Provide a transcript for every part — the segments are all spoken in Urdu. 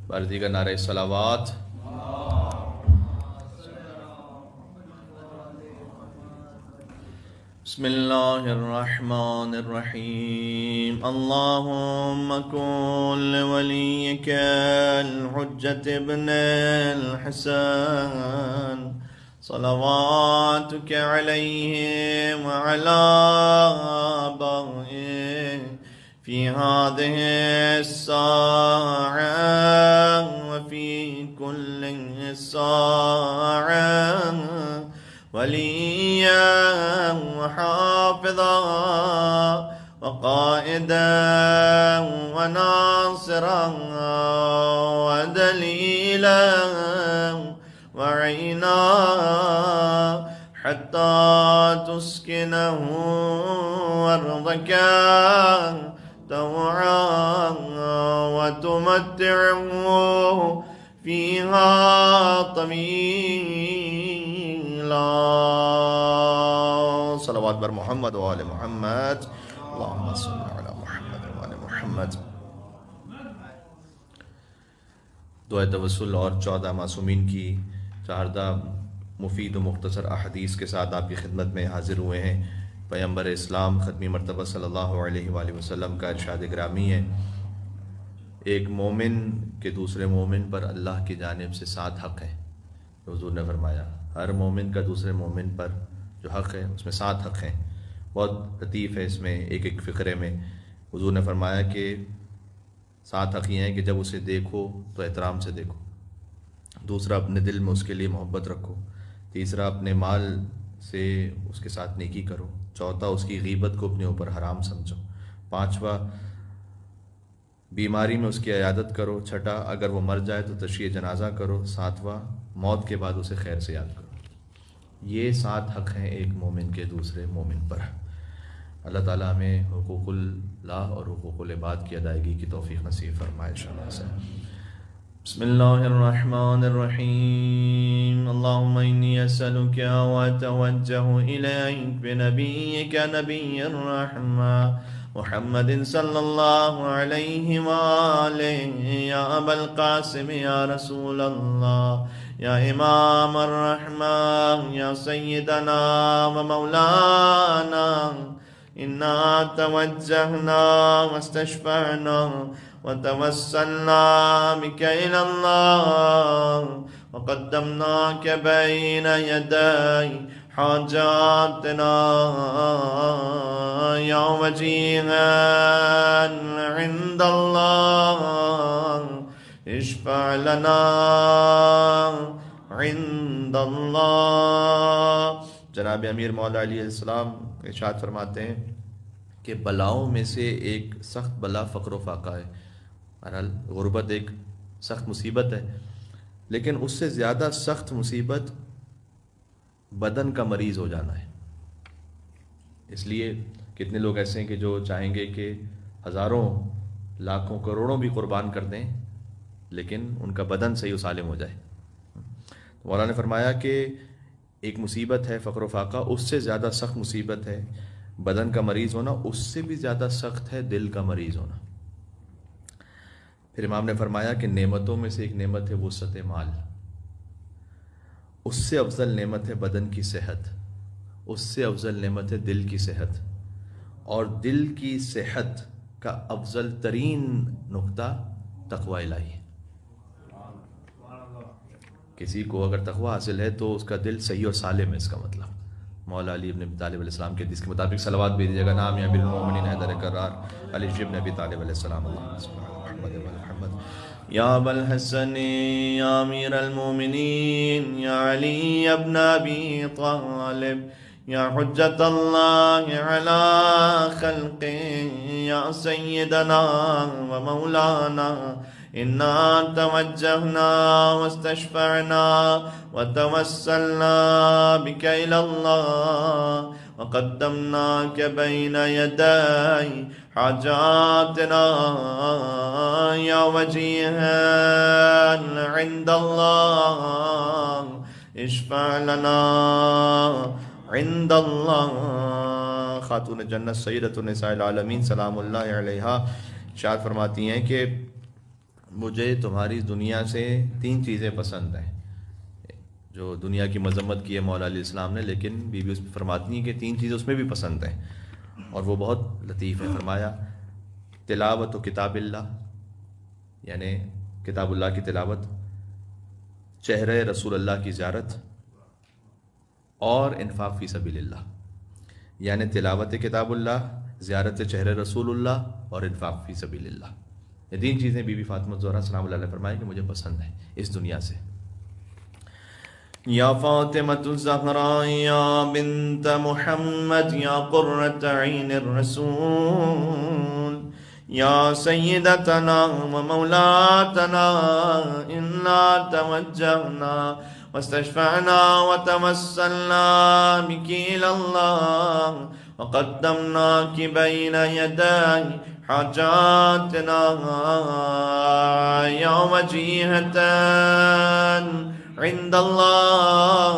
بار دیگر نعرہ صلوات. بسم اللہ الرحمن الرحیم. اللہم کن لولیک الحجۃ ابن الحسن صلواتک علیہ وعلی آبائہ فی هذه الساعة وفي كل ساعة وليا وحافظا وقائدا وناصرا ودليلا وعينا حتى تسكنه أرضك طوعا وتمتعه فيها طويلا. صلوات بر محمد وآل محمد. اللهم صل على محمد وآل محمد. دعائے توسل اور 14 معصومین کی 14 مفید و مختصر احادیث کے ساتھ آپ کی خدمت میں حاضر ہوئے ہیں. پیغمبر اسلام ختمی مرتبہ صلی اللہ علیہ وآلہ وسلم کا ارشاد گرامی ہے، ایک مومن کے دوسرے مومن پر اللہ کی جانب سے 7 حق ہیں. حضور نے فرمایا ہر مومن کا دوسرے مومن پر جو حق ہے اس میں 7 حق ہیں. بہت لطیف ہے اس میں ایک ایک فقرے میں. حضور نے فرمایا کہ 7 حق یہ ہیں کہ جب اسے دیکھو تو احترام سے دیکھو، دوسرا اپنے دل میں اس کے لیے محبت رکھو، تیسرا اپنے مال سے اس کے ساتھ نیکی کرو، چوتھا اس کی غیبت کو اپنے اوپر حرام سمجھو، پانچواں بیماری میں اس کی عیادت کرو، چھٹا اگر وہ مر جائے تو تشییع جنازہ کرو، ساتواں موت کے بعد اسے خیر سے یاد کرو. یہ 7 حق ہیں ایک مومن کے دوسرے مومن پر. اللہ تعالیٰ ہمیں حقوق اللہ اور حقوق العباد کی ادائیگی کی توفیق نصیب فرمائے انشاءاللہ سے. بسم اللہ الرحمن الرحیم. اللہم انی اسألک واتوجہ الیک بنبیک نبی الرحمہ محمد صلی اللہ علیہ وآلہ. یا ابا القاسم یا رسول اللہ یا امام الرحمہ یا سیدنا و مولانا انا توجہنا واستشفعنا وتوسلنا بك إلى الله وقدمناك بين يدي حاجاتنا يا وجيها عند الله اشفع لنا عند الله. جناب امیر مولا علیہ السلام ارشاد فرماتے ہیں کہ بلاؤں میں سے ایک سخت بلا فقر و فاقہ ہے. بہرحال غربت ایک سخت مصیبت ہے، لیکن اس سے زیادہ سخت مصیبت بدن کا مریض ہو جانا ہے. اس لیے کتنے لوگ ایسے ہیں کہ جو چاہیں گے کہ ہزاروں لاکھوں کروڑوں بھی قربان کر دیں لیکن ان کا بدن صحیح و سالم ہو جائے. مولانا نے فرمایا کہ ایک مصیبت ہے فقر و فاقہ، اس سے زیادہ سخت مصیبت ہے بدن کا مریض ہونا، اس سے بھی زیادہ سخت ہے دل کا مریض ہونا. پھر امام نے فرمایا کہ نعمتوں میں سے ایک نعمت ہے وسعت مال، اس سے افضل نعمت ہے بدن کی صحت، اس سے افضل نعمت ہے دل کی صحت، اور دل کی صحت کا افضل ترین نقطہ تقوی الہی ہے. کسی کو اگر تقوی حاصل ہے تو اس کا دل صحیح اور سالم ہے. اس کا مطلب مولا علی ابن ابی طالب علیہ السلام کے حدیث کے مطابق صلوات بھی دیجیے گا. نام یا بالمؤمنین حیدر کرار علی ابن ابی طالب علیہ السلام. اللہم صل علی محمد و محمد. یا ابا الحسن یا امیر المؤمنین یا علی ابن ابی طالب یا حجت اللہ علی خلقہ یا سیدنا و مولانا انا توجہنا واستشفعنا وتوسلنا بك الى اللہ وقدمناك بین یدی حاجاتنا یا وجیہا عند اللہ اشفع لنا عند اللہ. خاتون جنت سیدۃ النساء العالمین سلام اللہ علیہا ارشاد فرماتی ہیں کہ مجھے تمہاری دنیا سے 3 چیزیں پسند ہیں. جو دنیا کی مذمت کی ہے مولا علیہ السلام نے، لیکن بی بی اس میں فرماتی ہیں کہ 3 چیزیں اس میں بھی پسند ہیں، اور وہ بہت لطیف ہے. فرمایا تلاوت و کتاب اللہ، یعنی کتاب اللہ کی تلاوت، چہرہ رسول اللہ کی زیارت، اور انفاق فی سبیل اللہ. یعنی تلاوت کتاب اللہ، زیارت چہرہ رسول اللہ، اور انفاق فی سبیل اللہ. یہ 3 چیزیں بی بی فاطمہ الزہرا سلام اللہ علیہ فرمایا کہ مجھے پسند ہیں اس دنیا سے. یا فاطمۃ الزہراء یا بنت محمد یا قرۃ عین الرسول یا سیدتنا و مولاتنا انا توجہنا واستشفعنا وتوسلنا بك إلى الله وقدمناك بين يدي حاجاتنا يا وجيهة عند الله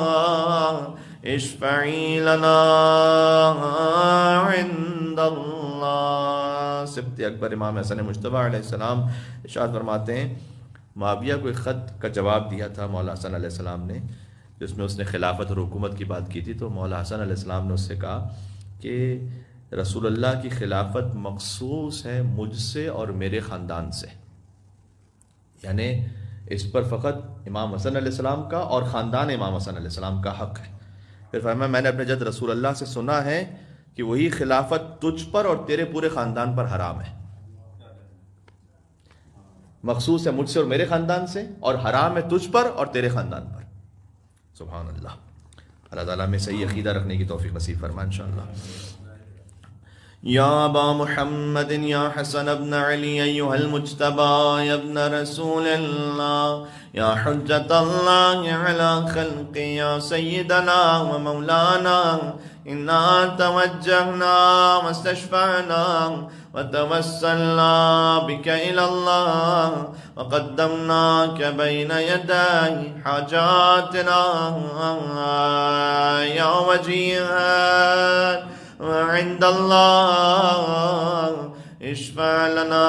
اشفعي لنا عند الله. سبت اکبر امام حسن مجتبی علیہ السلام ارشاد فرماتے ہیں معاویہ کو ایک خط کا جواب دیا تھا مولا حسن علیہ السلام نے، جس میں اس نے خلافت اور حکومت کی بات کی تھی. تو مولا حسن علیہ السلام نے اس سے کہا کہ رسول اللہ کی خلافت مخصوص ہے مجھ سے اور میرے خاندان سے، یعنی اس پر فقط امام حسن علیہ السلام کا اور خاندان امام حسن علیہ السلام کا حق ہے. پھر فرمایا میں نے اپنے جد رسول اللہ سے سنا ہے کہ وہی خلافت تجھ پر اور تیرے پورے خاندان پر حرام ہے. مخصوص ہے مجھ سے اور میرے خاندان سے، اور حرام ہے تجھ پر اور تیرے خاندان پر. سبحان اللہ. اللہ تعالیٰ میں صحیح عقیدہ رکھنے کی توفیق نصیب فرما انشاءاللہ. یا ابا محمد یا حسن ابن علی ایہا المجتبی یا ابن رسول اللہ یا حجت اللہ علی خلق یا سیدنا و مولانا انا توجہنا واستشفعنا وتوسلنا بك إلى الله وقدمناك بين يدي حاجاتنا يا وجيها عند الله اشفع لنا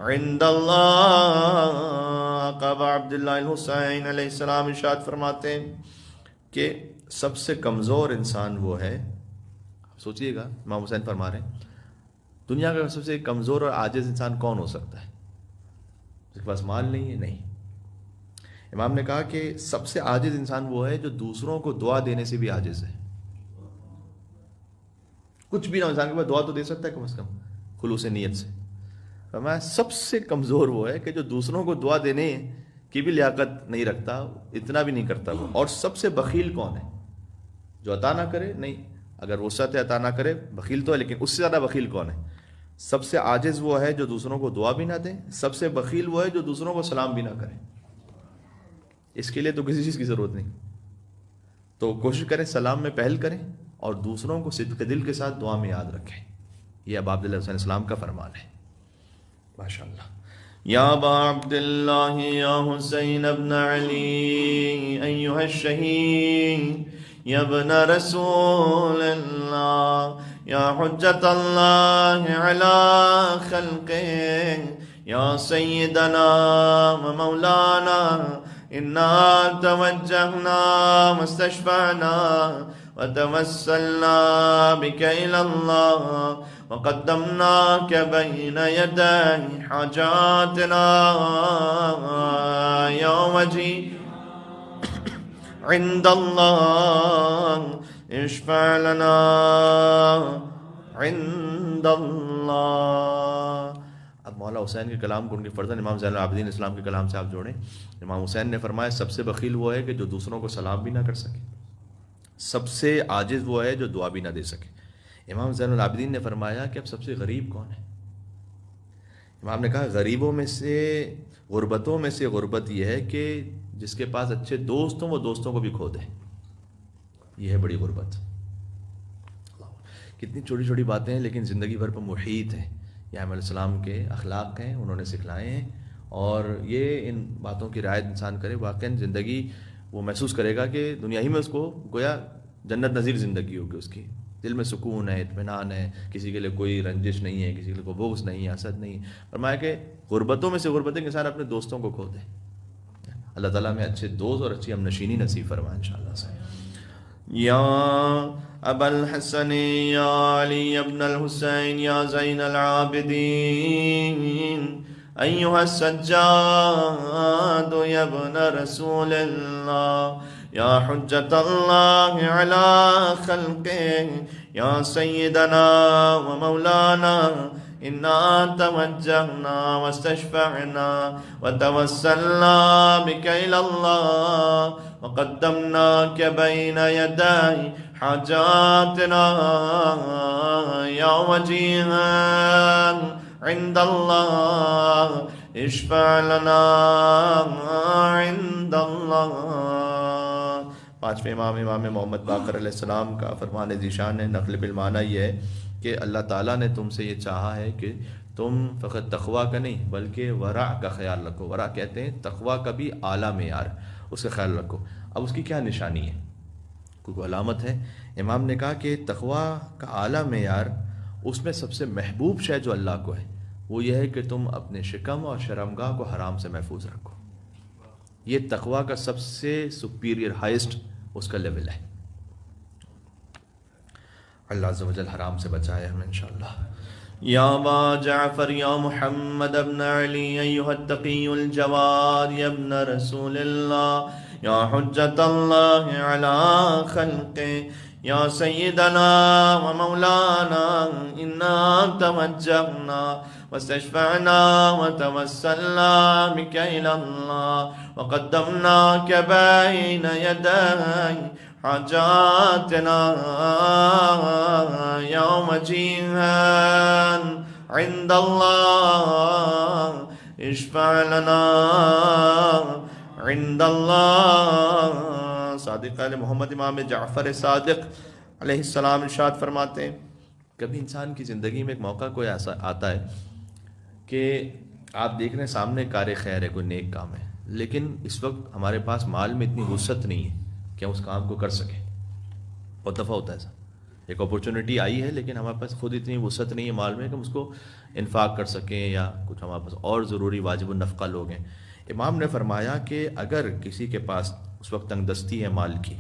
عند الله. ابا عبداللہ الحسین علیہ السلام ارشاد فرماتے ہیں کہ سب سے کمزور انسان وہ ہے، سوچئے گا امام حسین فرما رہے ہیں دنیا کا سب سے کمزور اور عاجز انسان کون ہو سکتا ہے؟ جس کے پاس مال نہیں ہے؟ نہیں. امام نے کہا کہ سب سے عاجز انسان وہ ہے جو دوسروں کو دعا دینے سے بھی عاجز ہے. کچھ بھی نہ انسان کے پاس دعا تو دے سکتا ہے کم از کم خلوص نیت سے. فرمایا سب سے کمزور وہ ہے کہ جو دوسروں کو دعا دینے کی بھی لیاقت نہیں رکھتا، اتنا بھی نہیں کرتا وہ. اور سب سے بخیل کون ہے؟ جو عطا نہ کرے. نہیں، اگر وسعت عطا نہ کرے بخیل تو ہے، لیکن اس سے زیادہ بخیل کون ہے؟ سب سے عاجز وہ ہے جو دوسروں کو دعا بھی نہ دے، سب سے بخیل وہ ہے جو دوسروں کو سلام بھی نہ کرے. اس کے لیے تو کسی چیز کی ضرورت نہیں. تو کوشش کریں سلام میں پہل کریں اور دوسروں کو صدق دل کے ساتھ دعا میں یاد رکھیں. یہ ابا عبداللہ علیہ السلام کا فرمان ہے. ماشاءاللہ. یا ابا عبداللہ یا حسین ابن علی ایہا الشہید یا ابن رسول اللہ یا حجت اللہ علی خلقہ یا سیدنا و مولانا انا توجہنا واستشفعنا وتوسلنا بك إلى الله وقدمناك بين يدي حاجاتنا يا وجي عند الله اشفع لنا عند الله. اب مولا حسین کے کلام کو ان کے فرزند امام زین العابدین اسلام کے کلام سے آپ جوڑیں. امام حسین نے فرمایا سب سے بخیل وہ ہے کہ جو دوسروں کو سلام بھی نہ کر سکے، سب سے عاجز وہ ہے جو دعا بھی نہ دے سکے. امام زین العابدین نے فرمایا کہ اب سب سے غریب کون ہے؟ امام نے کہا غریبوں میں سے، غربتوں میں سے غربت یہ ہے کہ جس کے پاس اچھے دوست ہوں وہ دوستوں کو بھی کھو دے. یہ ہے بڑی غربت. کتنی چھوٹی چھوٹی باتیں ہیں لیکن زندگی بھر پر محیط ہیں. یہ علیہ السلام کے اخلاق ہیں، انہوں نے سکھلائے ہیں، اور یہ ان باتوں کی رعایت انسان کرے واقعاً زندگی وہ محسوس کرے گا کہ دنیا ہی میں اس کو گویا جنت نظیر زندگی ہوگی اس کی. دل میں سکون ہے، اطمینان ہے، کسی کے لیے کوئی رنجش نہیں ہے، کسی کے لیے کوئی بغض نہیں ہے، حسد نہیں ہے۔ فرمایا کہ غربتوں میں سے غربت ہے کہ انسان اپنے دوستوں کو کھو دے۔ اللہ تعالیٰ میں اچھے دوست اور اچھی ہم نشینی نصیب فرمائے انشاءاللہ سے۔ یا ابا الحسن یا علی ابن الحسین یا زین العابدین ایھا السجاد یا ابن رسول اللہ یا حجت اللہ علی خلقہ یا سیدنا و مولانا انا توجہنا واستشفعنا وتوسلنا بک الی اللہ وقدمناک بین یدی حاجاتنا یا وجیہا عند اللہ اشفع لنا عند اللہ۔ پانچویں امام محمد باقر علیہ السلام کا فرمان ذیشان ہے، نقل بالمعنی یہ ہے کہ اللہ تعالیٰ نے تم سے یہ چاہا ہے کہ تم فقط تقویٰ کا نہیں بلکہ ورع کا خیال رکھو۔ ورع کہتے ہیں تقویٰ کا بھی اعلیٰ معیار، اس کا خیال رکھو۔ اب اس کی کیا نشانی ہے، کوئی علامت ہے؟ امام نے کہا کہ تقویٰ کا اعلیٰ معیار، اس میں سب سے محبوب شے جو اللہ کو ہے وہ یہ ہے کہ تم اپنے شکم اور شرمگاہ کو حرام سے محفوظ رکھو۔ یہ تقویٰ کا سب سے سپیریئر ہائیسٹ اس کا لیول ہے۔ اللہ عز و جل حرام سے بچائے ہمیں انشاءاللہ۔ یا ابا جعفر یا محمد ابن علی ایھا التقی الجواد یا ابن رسول اللہ یا حجت اللہ علی خلقہ یا سیدنا و مولانا انا توجہنا واستشفعنا وتوسلنا بک الی اللہ وقدمناک بین یدی حاجاتنا یوم جیہا عند اللہ اشفع لنا عند اللہ۔ صادق علیہ محمد امام جعفر صادق علیہ السلام ارشاد فرماتے ہیں کبھی انسان کی زندگی میں ایک موقع کوئی ایسا آتا ہے کہ آپ دیکھ رہے ہیں سامنے کار خیر ہے، کوئی نیک کام ہے، لیکن اس وقت ہمارے پاس مال میں اتنی وسعت نہیں ہے کہ ہم اس کام کو کر سکیں۔ بہت دفعہ ہوتا ہے ایسا، ایک اپورچونٹی آئی ہے لیکن ہمارے پاس خود اتنی وسعت نہیں ہے مال میں کہ ہم اس کو انفاق کر سکیں یا کچھ ہمارے پاس اور ضروری واجب النفقہ لوگ ہیں۔ امام نے فرمایا کہ اگر کسی کے پاس اس وقت تنگ دستی ہے مال کی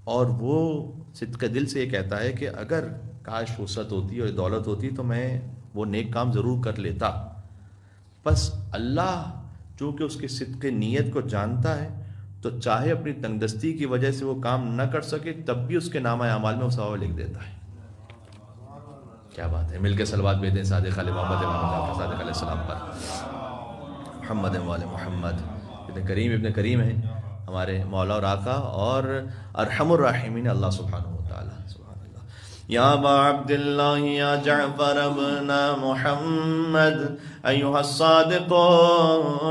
اور وہ صدق دل سے یہ کہتا ہے کہ اگر کاش وسعت ہوتی اور دولت ہوتی تو میں وہ نیک کام ضرور کر لیتا، بس اللہ چونکہ اس کی صدق نیت کو جانتا ہے تو چاہے اپنی تنگ دستی کی وجہ سے وہ کام نہ کر سکے تب بھی اس کے نامہ اعمال میں وہ ثواب لکھ دیتا ہے۔ کیا بات ہے، مل کے صلوات بھیجیں صادق علیہ محمد امام جعفر صادق علیہ السلام پر، محمد وآل محمد۔ ابن کریم ہیں ہمارے مولا اور آقا اور ارحم الراحمین اللہ سبحانہ وتعالی۔ سبحان اللہ۔ یا ابا عبداللہ یا جعفر ابن محمد ایھا الصادق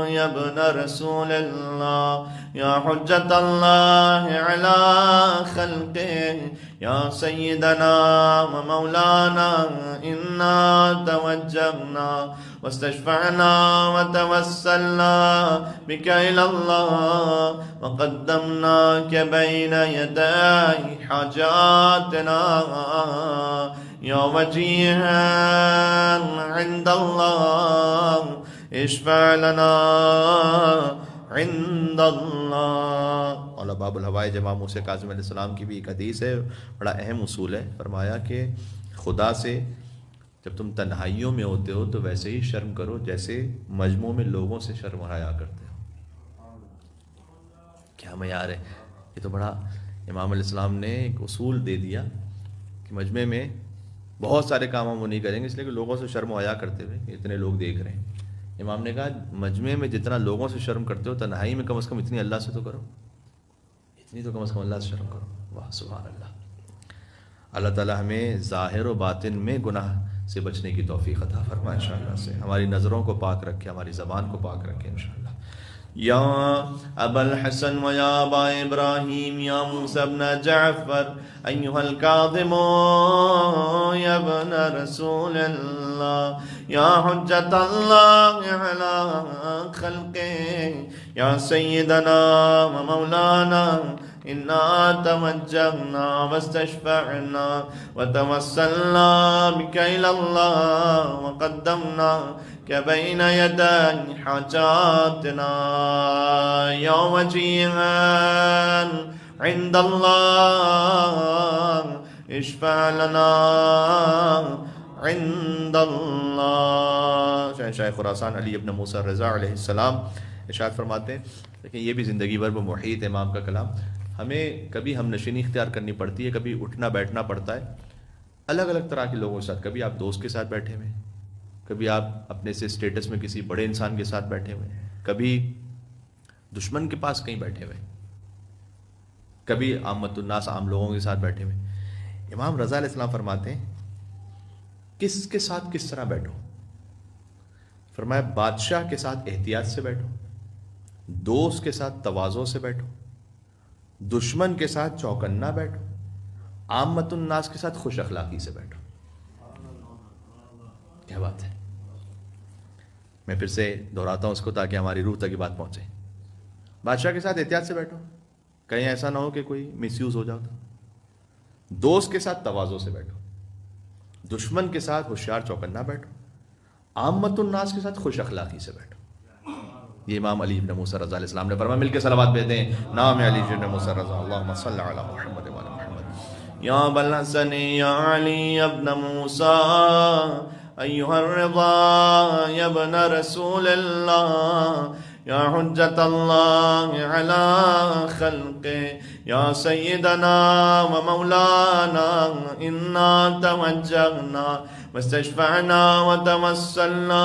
یا ابن رسول اللہ یا حجت اللہ علی خلقہ یا سیدنا و مولانا انا توجہنا واستشفعنا وتوسلنا بک الی اللہ وقدمناک بین یدی حاجاتنا یا وجیہا عند اللہ اشفع لنا عند اللہ۔ مولا باب الحوائج امام موسیٰ کاظم علیہ السلام کی بھی ایک حدیث ہے، بڑا اہم اصول ہے۔ فرمایا کہ خدا سے جب تم تنہائیوں میں ہوتے ہو تو ویسے ہی شرم کرو جیسے مجموع میں لوگوں سے شرم و حیا کرتے ہو۔ کیا معیار ہے، یہ تو بڑا امام علیہ السلام نے ایک اصول دے دیا کہ مجمع میں بہت سارے کام ہم وہ نہیں کریں گے اس لیے کہ لوگوں سے شرم و حیا کرتے ہوئے اتنے لوگ دیکھ رہے ہیں۔ امام نے کہا مجمع میں جتنا لوگوں سے شرم کرتے ہو تنہائی میں کم از کم اتنی اللہ سے تو کرو، اتنی تو کم از کم اللہ سے شرم کرو۔ واہ سبحان اللہ۔ اللہ تعالیٰ ہمیں ظاہر و باطن میں گناہ سے بچنے کی توفیق عطا فرمائے انشاءاللہ سے، ہماری نظروں کو پاک رکھے، ہماری زبان کو پاک رکھے انشاءاللہ۔ یا ابا الحسن و یا ابا ابراہیم یا موسیٰ ابن جعفر ایھا الکاظم یا ابن رسول اللہ یا حجت اللہ علی خلقہ یا سیدنا و مولانا إنا توجهنا واستشفعنا وتوسلنا بك إلى الله وقدمناك بين يدي حاجاتنا يا وجيها عند الله اشفع لنا عند اللہ. شہنشاہ خراسان علی ابن موسیٰ رضا علیہ السلام ارشاد فرماتے ہیں، لیکن یہ بھی زندگی بھر محیط امام کا کلام، ہمیں کبھی ہم نشینی اختیار کرنی پڑتی ہے، کبھی اٹھنا بیٹھنا پڑتا ہے الگ الگ طرح کے لوگوں کے ساتھ. کبھی آپ دوست کے ساتھ بیٹھے ہوئے، کبھی آپ اپنے سے اسٹیٹس میں کسی بڑے انسان کے ساتھ بیٹھے ہوئے، کبھی دشمن کے پاس کہیں بیٹھے ہوئے، کبھی عامت الناس عام لوگوں کے ساتھ بیٹھے ہوئے. امام رضا علیہ السلام فرماتے ہیں کس کے ساتھ کس طرح بیٹھو؟ فرمایا بادشاہ کے ساتھ احتیاط سے بیٹھو، دوست کے ساتھ تواضع سے بیٹھو، دشمن کے ساتھ چوکنا بیٹھو، عامت الناس کے ساتھ خوش اخلاقی سے بیٹھو. کیا بات ہے. میں پھر سے دہراتا ہوں اس کو تاکہ ہماری روح تک یہ بات پہنچے. بادشاہ کے ساتھ احتیاط سے بیٹھو، کہیں ایسا نہ ہو کہ کوئی مس یوز ہو جاتا. دوست کے ساتھ تواضع سے بیٹھو، دشمن کے ساتھ ہوشیار چوکنا بیٹھو، عامت الناس کے ساتھ خوش اخلاقی سے بیٹھو. یہ امام علی ابن موسیٰ رضا علیہ السلام نے فرمایا. مل کے صلوات بھیجتے ہیں نام علی ابن موسیٰ رضا. اللہم صلی علی محمد وعلی محمد. یا بالحسن یا علی ابن موسیٰ ایہا الرضا یا ابن رسول اللہ یا حجت اللہ علی خلقہ یا سیدنا و مولانا انا توجہنا واستشفعنا وتوسلنا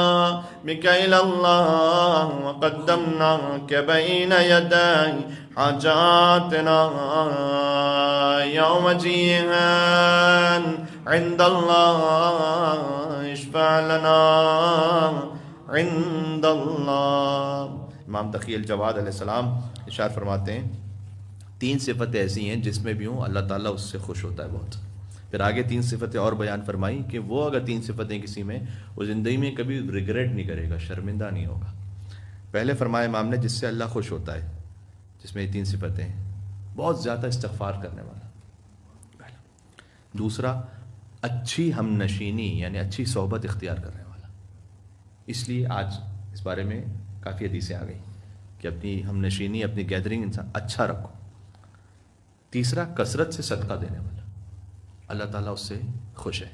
بك إلى الله وقدمناك بين يدي حاجاتنا يا وجيها عند الله اشفع لنا عند الله. امام تقی الجواد علیہ السلام ارشاد فرماتے ہیں 3 صفتیں ایسی ہیں جس میں بھی ہوں اللہ تعالیٰ اس سے خوش ہوتا ہے بہت. پھر آگے 3 صفتیں اور بیان فرمائی کہ وہ اگر 3 صفتیں کسی میں، وہ زندگی میں کبھی ریگریٹ نہیں کرے گا، شرمندہ نہیں ہوگا. پہلے فرمایا امام نے جس سے اللہ خوش ہوتا ہے، جس میں یہ 3 صفتیں ہیں. بہت زیادہ استغفار کرنے والا. پہلا. دوسرا اچھی ہم نشینی یعنی اچھی صحبت اختیار کرنے والا. اس لیے آج اس بارے میں کافی حدیثیں آ گئی کہ اپنی ہم نشینی، اپنی گیدرنگ انسان اچھا رکھو. تیسرا کثرت سے صدقہ دینے والا، اللہ تعالیٰ اس سے خوش ہے.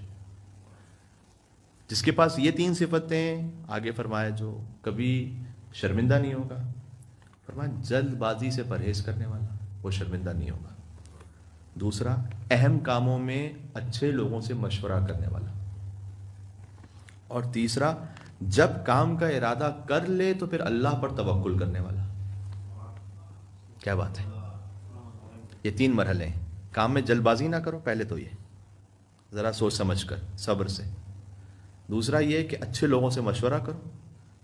جس کے پاس یہ 3 صفتیں آگے فرمایا جو کبھی شرمندہ نہیں ہوگا. فرمایا جلد بازی سے پرہیز کرنے والا، وہ شرمندہ نہیں ہوگا. دوسرا اہم کاموں میں اچھے لوگوں سے مشورہ کرنے والا. اور تیسرا جب کام کا ارادہ کر لے تو پھر اللہ پر توکل کرنے والا. کیا بات ہے. یہ 3 مرحلے ہیں. کام میں جلد بازی نہ کرو، پہلے تو یہ ذرا سوچ سمجھ کر صبر سے. دوسرا یہ کہ اچھے لوگوں سے مشورہ کرو.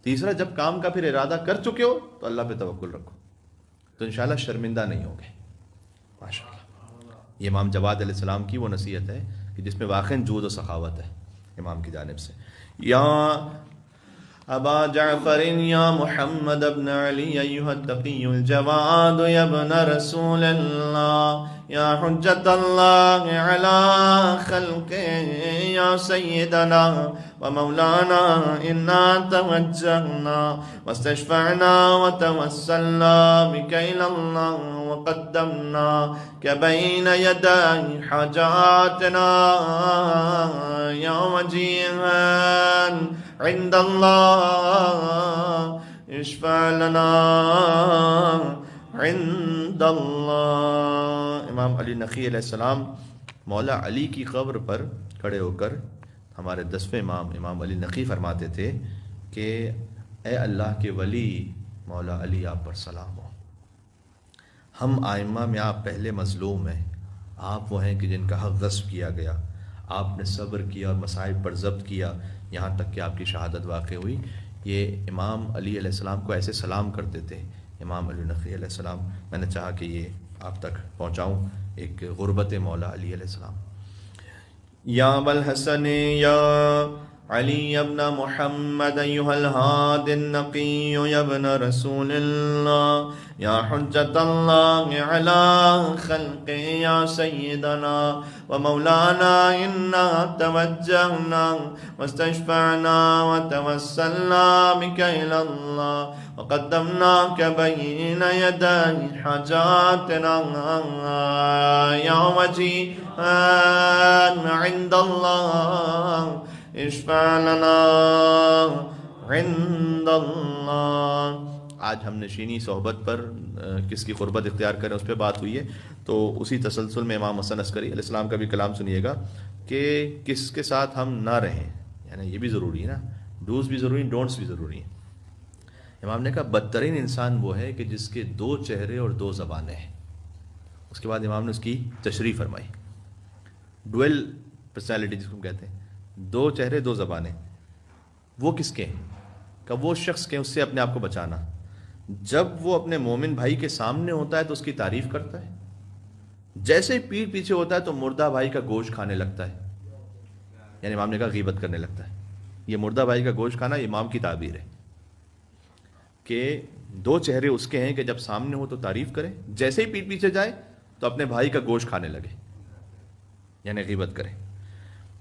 تیسرا جب کام کا پھر ارادہ کر چکے ہو تو اللہ پہ توکل رکھو، تو انشاءاللہ شرمندہ نہیں ہوگے. ماشاءاللہ. یہ امام جواد علیہ السلام کی وہ نصیحت ہے کہ جس میں واقعی جود و سخاوت ہے امام کی جانب سے. یا ابا جعفر یا محمد ابن علی ایہا التقی الجواد یا ابن رسول اللہ یا حجت اللہ علی خلقہ یا سیدنا و مولانا انا توجہنا واستشفعنا وتوسلنا بک الی اللہ وقدمناک بین یدی حاجاتنا یا وجیہا عند اللہ اشفع لنا عند اللہ. امام علی نقی علیہ السلام مولا علی کی قبر پر کھڑے ہو کر ہمارے 10ویں امام امام علی نقی فرماتے تھے کہ اے اللہ کے ولی مولا علی آپ پر سلام ہو. ہم آئمہ میں آپ پہلے مظلوم ہیں. آپ وہ ہیں کہ جن کا حق غصب کیا گیا. آپ نے صبر کیا اور مصائب پر ضبط کیا یہاں تک کہ آپ کی شہادت واقع ہوئی. یہ امام علی علیہ السلام کو ایسے سلام کرتے تھے امام علی نقی علیہ السلام. میں نے چاہا کہ یہ آپ تک پہنچاؤں ایک غربت مولا علی علیہ السلام. یا ابا الحسن یا علي بن محمد أيها الهادي النقي يا ابن رسول الله يا حجة الله على خلقه يا سيدنا ومولانا إنا توجهنا واستشفعنا وتوسلنا بك إلى الله وقدمناك بين يدي حاجاتنا يا وجيها عند الله اشفع لنا عند اللہ. آج ہم نشینی صحبت پر کس کی قربت اختیار کریں اس پہ بات ہوئی ہے. تو اسی تسلسل میں امام حسن عسکری علیہ السلام کا بھی کلام سنیے گا کہ کس کے ساتھ ہم نہ رہیں، یعنی یہ بھی ضروری ہے نا، ڈوز بھی ضروری ہیں، ڈونٹس بھی ضروری ہیں. امام نے کہا بدترین انسان وہ ہے کہ جس کے دو چہرے اور دو زبانیں ہیں. اس کے بعد امام نے اس کی تشریح فرمائی. ڈویل پرسنالٹی جس کو کہتے ہیں، دو چہرے دو زبانیں، وہ کس کے ہیں؟ کہ وہ شخص کے اس سے اپنے آپ کو بچانا. جب وہ اپنے مومن بھائی کے سامنے ہوتا ہے تو اس کی تعریف کرتا ہے، جیسے پیٹھ پیچھے ہوتا ہے تو مردہ بھائی کا گوشت کھانے لگتا ہے. یعنی امام نے کہا غیبت کرنے لگتا ہے. یہ مردہ بھائی کا گوشت کھانا امام کی تعبیر ہے کہ دو چہرے اس کے ہیں کہ جب سامنے ہو تو تعریف کرے، جیسے ہی پیٹھ پیچھے جائے تو اپنے بھائی کا گوشت کھانے لگے، یعنی غیبت کرے.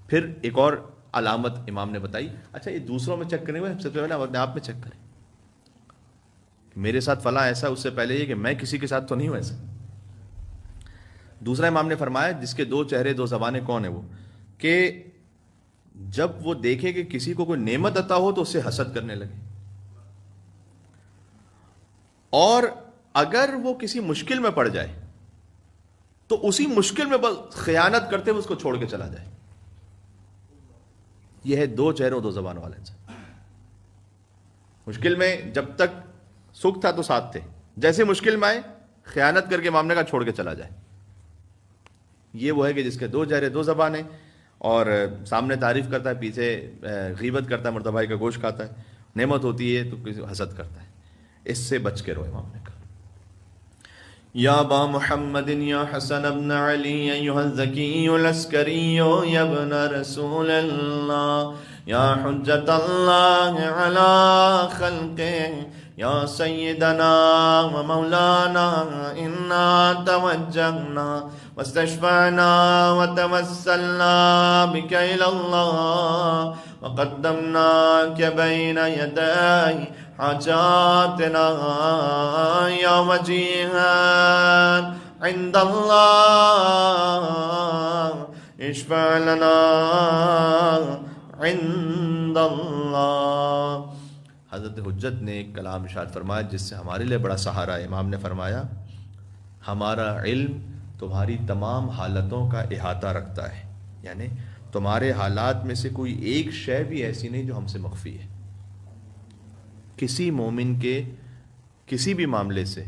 پھر ایک اور علامت امام نے بتائی. اچھا یہ دوسروں میں چیک کرنے ہوئے، سب سے پہلے اپنے آپ میں چیک کریں، میرے ساتھ فلاں ایسا، اس سے پہلے یہ کہ میں کسی کے ساتھ تو نہیں ہوں ایسا. دوسرا امام نے فرمایا جس کے دو چہرے دو زبانیں کون ہیں وہ، کہ جب وہ دیکھے کہ کسی کو کوئی نعمت عطا ہو تو اس سے حسد کرنے لگے، اور اگر وہ کسی مشکل میں پڑ جائے تو اسی مشکل میں بس خیانت کرتے ہوئے اس کو چھوڑ کے چلا جائے. یہ ہے دو چہروں دو زبانوں والے انسان. مشکل میں جب تک سکھ تھا تو ساتھ تھے، جیسے مشکل میں آئے خیانت کر کے امام نے کہا چھوڑ کے چلا جائے. یہ وہ ہے کہ جس کے دو چہرے دو زبانیں، اور سامنے تعریف کرتا ہے، پیچھے غیبت کرتا ہے، مردہ بھائی کا گوشت کھاتا ہے، نعمت ہوتی ہے تو کسی حسد کرتا ہے. اس سے بچ کے رہو. امام نے کہا یا ابا محمد یا حسن ابن علی ایھا الزکی العسکری یا ابن رسول اللہ یا حجت اللہ علی خلقہ یا سیدنا و مولانا انا توجہنا واستشفعنا وتوسلنا بک الی اللہ وقدمناک بین یدی حاجاتنا یا وجیہا عند اللہ اشفع لنا عند اللہ. حضرت حجت نے ایک کلام ارشاد فرمایا جس سے ہمارے لیے بڑا سہارا ہے. امام نے فرمایا ہمارا علم تمہاری تمام حالتوں کا احاطہ رکھتا ہے، یعنی تمہارے حالات میں سے کوئی ایک شے بھی ایسی نہیں جو ہم سے مخفی ہے. کسی مومن کے کسی بھی معاملے سے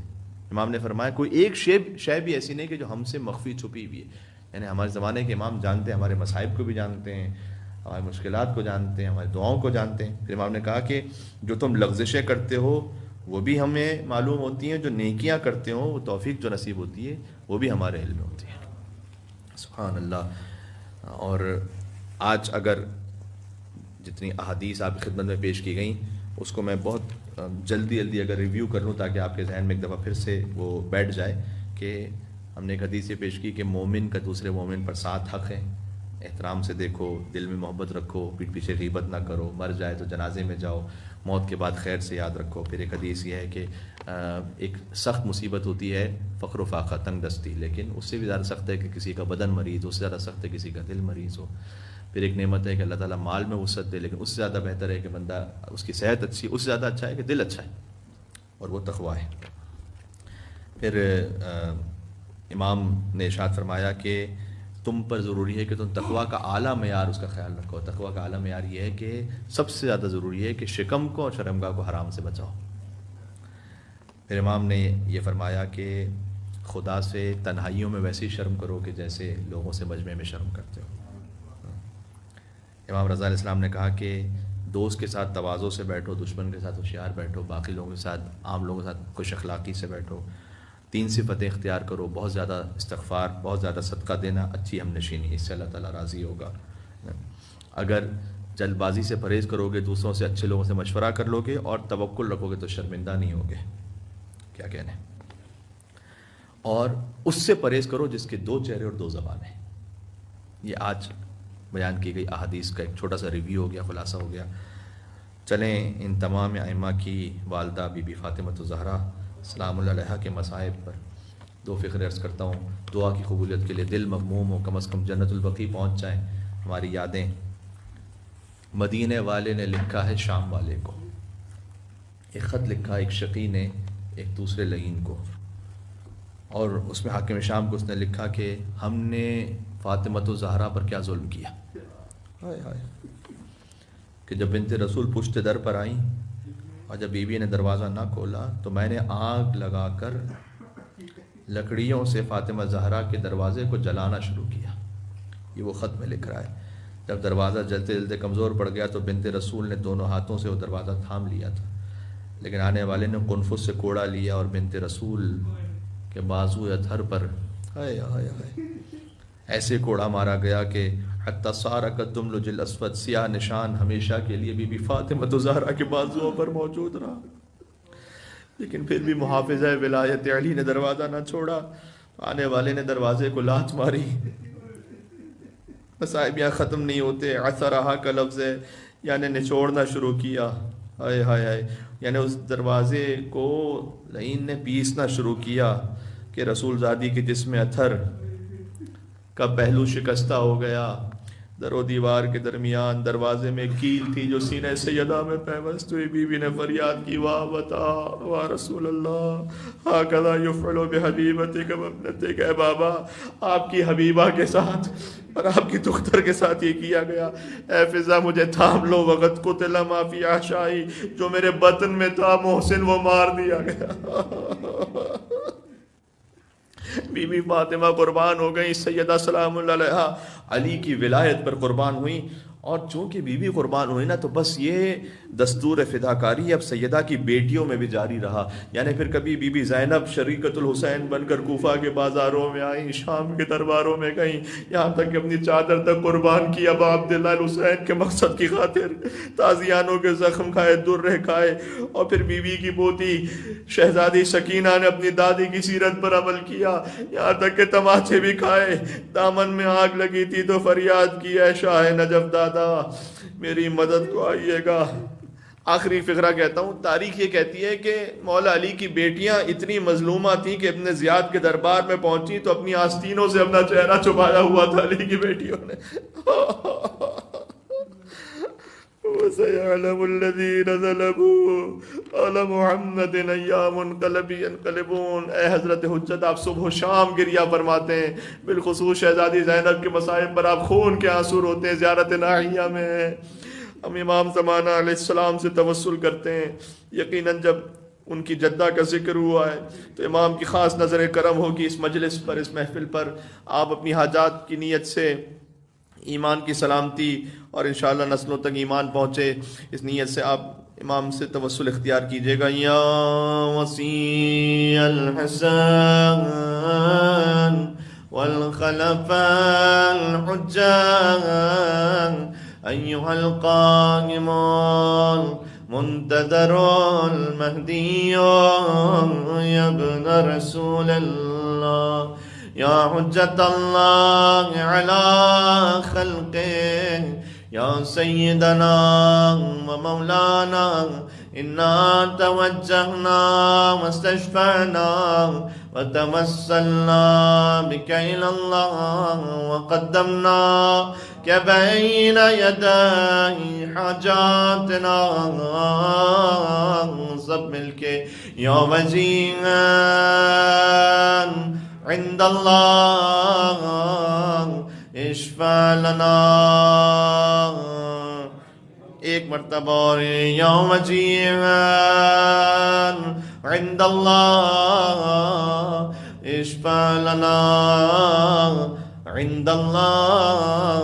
امام نے فرمایا کوئی ایک شے بھی ایسی نہیں کہ جو ہم سے مخفی چھپی ہوئی ہے. یعنی ہمارے زمانے کے امام جانتے ہیں، ہمارے مصائب کو بھی جانتے ہیں، ہماری مشکلات کو جانتے ہیں، ہماری دعاؤں کو جانتے ہیں. پھر امام نے کہا کہ جو تم لغزشیں کرتے ہو وہ بھی ہمیں معلوم ہوتی ہیں، جو نیکیاں کرتے ہو وہ توفیق جو نصیب ہوتی ہے وہ بھی ہمارے علم میں ہوتی ہے. سبحان اللہ. اور آج اگر جتنی احادیث آپ کی خدمت میں پیش کی گئیں اس کو میں بہت جلدی اگر ریویو کر لوں تاکہ آپ کے ذہن میں ایک دفعہ پھر سے وہ بیٹھ جائے کہ ہم نے ایک حدیث یہ پیش کی کہ مومن کا دوسرے مومن پر 7 حق ہے. احترام سے دیکھو، دل میں محبت رکھو، پیٹھ پیچھے غیبت نہ کرو، مر جائے تو جنازے میں جاؤ، موت کے بعد خیر سے یاد رکھو. پھر ایک حدیث یہ ہے کہ ایک سخت مصیبت ہوتی ہے فقر و فاقہ، تنگ دستی، لیکن اس سے بھی زیادہ سخت ہے کہ کسی کا بدن مریض ہو، اس سے زیادہ سخت ہے کسی کا دل مریض ہو. پھر ایک نعمت ہے کہ اللہ تعالیٰ مال میں وسعت دے، لیکن اس سے زیادہ بہتر ہے کہ بندہ اس کی صحت اچھی، اس سے زیادہ اچھا ہے کہ دل اچھا ہے، اور وہ تقویٰ ہے. پھر امام نے ارشاد فرمایا کہ تم پر ضروری ہے کہ تم تقویٰ کا اعلیٰ معیار اس کا خیال رکھو. تقویٰ کا اعلیٰ معیار یہ ہے کہ سب سے زیادہ ضروری ہے کہ شکم کو اور شرمگاہ کو حرام سے بچاؤ. پھر امام نے یہ فرمایا کہ خدا سے تنہائیوں میں ویسے ہی شرم کرو کہ جیسے لوگوں سے مجمع میں شرم کرتے ہو. امام رضا علیہ السلام نے کہا کہ دوست کے ساتھ تواضع سے بیٹھو، دشمن کے ساتھ ہوشیار بیٹھو، باقی لوگوں کے ساتھ، عام لوگوں کے ساتھ خوش اخلاقی سے بیٹھو. 3 صفتیں اختیار کرو، بہت زیادہ استغفار، بہت زیادہ صدقہ دینا، اچھی ہم نشینی، اس سے اللہ تعالیٰ راضی ہوگا. اگر جلد بازی سے پرہیز کرو گے، دوسروں سے اچھے لوگوں سے مشورہ کر لو گے اور توکل رکھو گے تو شرمندہ نہیں ہوگے. کیا کہنے. اور اس سے پرہیز کرو جس کے 2 چہرے اور 2 زبانیں. یہ آج بیان کی گئی احادیث کا ایک چھوٹا سا ریویو ہو گیا، خلاصہ ہو گیا. چلیں ان تمام ائمہ کی والدہ بی بی فاطمہ الزہرا سلام اللہ علیہا کے مصائب پر 2 فقرے عرض کرتا ہوں. دعا کی قبولیت کے لیے دل مغموم ہو، کم از کم جنت البقیع پہنچ جائیں ہماری یادیں. مدینے والے نے لکھا ہے شام والے کو، ایک خط لکھا ایک شقی نے ایک دوسرے لعین کو، اور اس میں حاکم شام کو اس نے لکھا کہ ہم نے فاطمہ الزہرا پر کیا ظلم کیا. ہائے ہائے. کہ جب بنت رسول پشت در پر آئیں اور جب بیوی نے دروازہ نہ کھولا تو میں نے آگ لگا کر لکڑیوں سے فاطمہ زہرا کے دروازے کو جلانا شروع کیا. یہ وہ خط میں لکھ رہا ہے. جب دروازہ جلتے جلتے کمزور پڑ گیا تو بنت رسول نے دونوں ہاتھوں سے وہ دروازہ تھام لیا تھا، لیکن آنے والے نے قنفذ سے کوڑا لیا اور بنت رسول کے بازو اطہر پر ہائے ہائے ہائے ایسے کوڑا مارا گیا کہ حتی صار کالدملج الاسود، سیاہ نشان ہمیشہ کے لیے بی بی فاطمہ زہرا کے بازوؤں پر موجود رہا. لیکن پھر بھی محافظہ ولایت علی نے دروازہ نہ چھوڑا. آنے والے نے دروازے کو لات ماری. مصائب یہاں ختم نہیں ہوتے. عثرہا کا لفظ ہے، یعنی نچوڑنا شروع کیا. ہائے ہائے ہائے. یعنی اس دروازے کو لعین نے پیسنا شروع کیا کہ رسول زادی کے جسم اطہر کا پہلو شکستہ ہو گیا. در و دیوار کے درمیان دروازے میں کیل تھی جو سینہ سیدہ میں پیوست ہوئی. بیوی نے فریاد کی، واہ بتا واہ رسول اللہ، ہاکذا یفعل بحبیبتک وابنتک. اے بابا، آپ کی حبیبہ کے ساتھ اور آپ کی دختر کے ساتھ یہ کیا گیا. اے فضا مجھے تھام لو. وقت قتل ما فی احشائی، جو میرے بطن میں تھا محسن وہ مار دیا گیا. بی بی فاطمہ قربان ہو گئی. سیدہ سلام اللہ علیہا علی کی ولایت پر قربان ہوئی. اور چونکہ بی بی قربان ہوئی نا تو بس یہ دستور فداکاری اب سیدہ کی بیٹیوں میں بھی جاری رہا. یعنی پھر کبھی بی بی زینب شریکت الحسین بن کر کوفہ کے بازاروں میں آئیں، شام کے درباروں میں گئیں، یہاں تک کہ اپنی چادر تک قربان کی ابا عبداللہ الحسین کے مقصد کی خاطر. تازیانوں کے زخم کھائے، درے کھائے. اور پھر بی بی کی پوتی شہزادی سکینہ نے اپنی دادی کی سیرت پر عمل کیا، یہاں تک کہ تماچے بھی کھائے. دامن میں آگ لگی تھی تو فریاد کی، اے شاہ نجف دادا میری مدد کو آئیے گا. آخری فقرہ کہتا ہوں. تاریخ یہ کہتی ہے کہ مولا علی کی بیٹیاں اتنی مظلومہ تھیں کہ ابن زیاد کے دربار میں پہنچی تو اپنی آستینوں سے اپنا چہرہ چھپایا ہوا تھا علی کی بیٹیوں نے. وَسَيَعْلَمُ الَّذِينَ ظَلَمُوا عَلَى مُحَمَّدٍ أَيَّ مُنْقَلَبٍ يَنْقَلِبُونَ. اے حضرت حجت، آپ صبح و شام گریہ فرماتے ہیں. بالخصوص شہزادی زینب کے مصائب پر آپ خون کے آنسو روتے ہیں. زیارت ناحیہ میں ہم امام زمانہ علیہ السلام سے توسل کرتے ہیں. یقیناً جب ان کی جدہ کا ذکر ہوا ہے تو امام کی خاص نظر کرم ہوگی اس مجلس پر، اس محفل پر. آپ اپنی حاجات کی نیت سے ایمان کی سلامتی اور انشاءاللہ نسلوں تک ایمان پہنچے، اس نیت سے آپ امام سے توسل اختیار کیجیے گا. یا وصی الحسن والخلف الحجان ایھا القائم منتظر المہدی یا ابن رسول اللہ یا حجت اللہ علی خلقہ یا سیدنا و مولانا انا توجہنا واستشفعنا وتوسلنا بک الی اللہ وقدمنا بین یدی حاجاتنا. سب مل کے یا وجیہا عند اللہ اشفع لنا. ایک مرتبہ اور یا وجیہا عند اللہ اشفع لنا عند اللہ